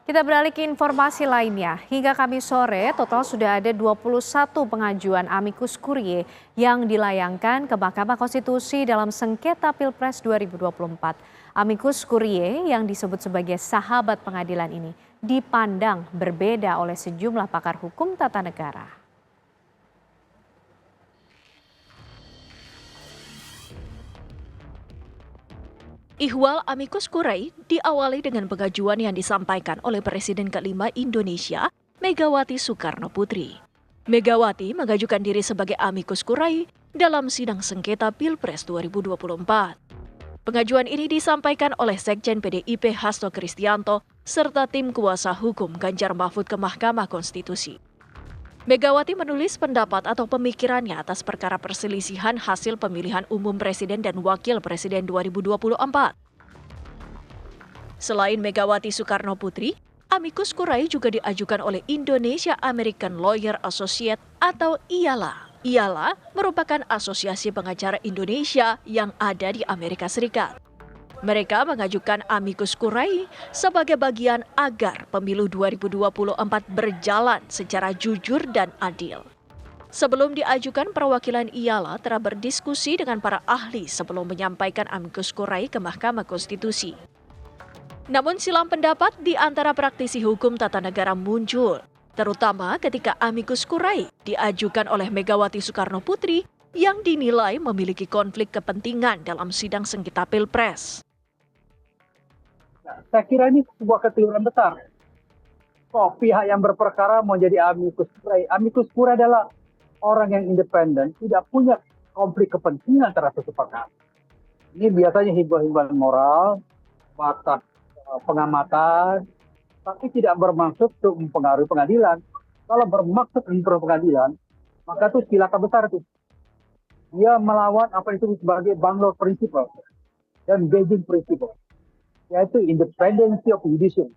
Kita beralih ke informasi lainnya. Hingga Kamis sore, total sudah ada 21 pengajuan amicus curiae yang dilayangkan ke Mahkamah Konstitusi dalam sengketa Pilpres 2024. Amicus curiae yang disebut sebagai sahabat pengadilan ini dipandang berbeda oleh sejumlah pakar hukum tata negara. Ihwal amicus curiae diawali dengan pengajuan yang disampaikan oleh Presiden kelima Indonesia, Megawati Soekarno Putri. Megawati mengajukan diri sebagai amicus curiae dalam sidang sengketa Pilpres 2024. Pengajuan ini disampaikan oleh Sekjen PDIP Hasto Kristianto serta tim kuasa hukum Ganjar Mahfud ke Mahkamah Konstitusi. Megawati menulis pendapat atau pemikirannya atas perkara perselisihan hasil pemilihan umum Presiden dan Wakil Presiden 2024. Selain Megawati Soekarno Putri, amicus curiae juga diajukan oleh Indonesia American Lawyer Associate atau IALA. IALA merupakan asosiasi pengacara Indonesia yang ada di Amerika Serikat. Mereka mengajukan amicus curiae sebagai bagian agar pemilu 2024 berjalan secara jujur dan adil. Sebelum diajukan, perwakilan IALA telah berdiskusi dengan para ahli sebelum menyampaikan amicus curiae ke Mahkamah Konstitusi. Namun silang pendapat di antara praktisi hukum tata negara muncul, terutama ketika amicus curiae diajukan oleh Megawati Soekarno Putri yang dinilai memiliki konflik kepentingan dalam sidang sengketa Pilpres. Saya kira ini sebuah kekeliruan besar. Kok pihak yang berperkara mau jadi amicus curiae? Amicus curiae adalah orang yang independen, tidak punya konflik kepentingan terhadap suatu perkara. Ini biasanya himbauan moral, batas pengamatan, tapi tidak bermaksud untuk mempengaruhi pengadilan. Kalau bermaksud mempengaruhi pengadilan, maka itu silakan besar itu. Dia melawan apa yang disebut sebagai Bangalore Principle dan Beijing Principle, yaitu independency of judiciary.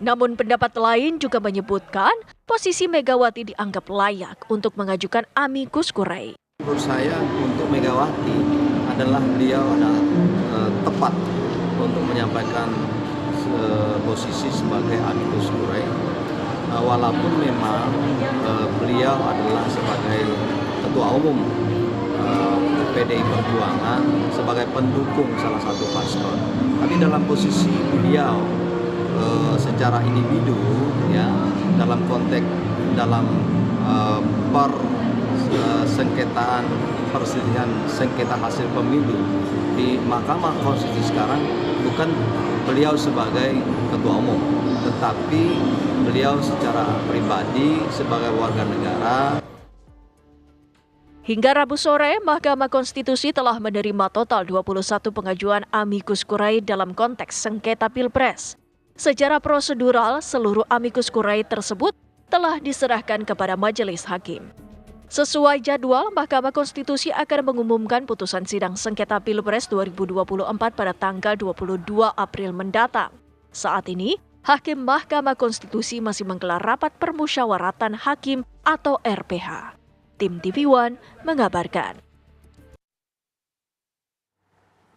Namun pendapat lain juga menyebutkan posisi Megawati dianggap layak untuk mengajukan amicus curiae. Menurut saya untuk Megawati adalah beliau tepat untuk menyampaikan posisi sebagai amicus curiae. Walaupun memang beliau adalah sebagai ketua umum PDI Perjuangan sebagai pendukung salah satu paslon, tapi dalam posisi beliau secara individu, ya, dalam konteks dalam sengketaan perselisihan sengketa hasil pemilu di Mahkamah Konstitusi sekarang, bukan beliau sebagai ketua umum, tetapi beliau secara pribadi sebagai warga negara. Hingga Rabu sore, Mahkamah Konstitusi telah menerima total 21 pengajuan amicus curiae dalam konteks sengketa Pilpres. Secara prosedural, seluruh amicus curiae tersebut telah diserahkan kepada Majelis Hakim. Sesuai jadwal, Mahkamah Konstitusi akan mengumumkan putusan sidang sengketa Pilpres 2024 pada tanggal 22 April mendatang. Saat ini, Hakim Mahkamah Konstitusi masih menggelar rapat permusyawaratan hakim atau RPH. Tim TV One mengabarkan.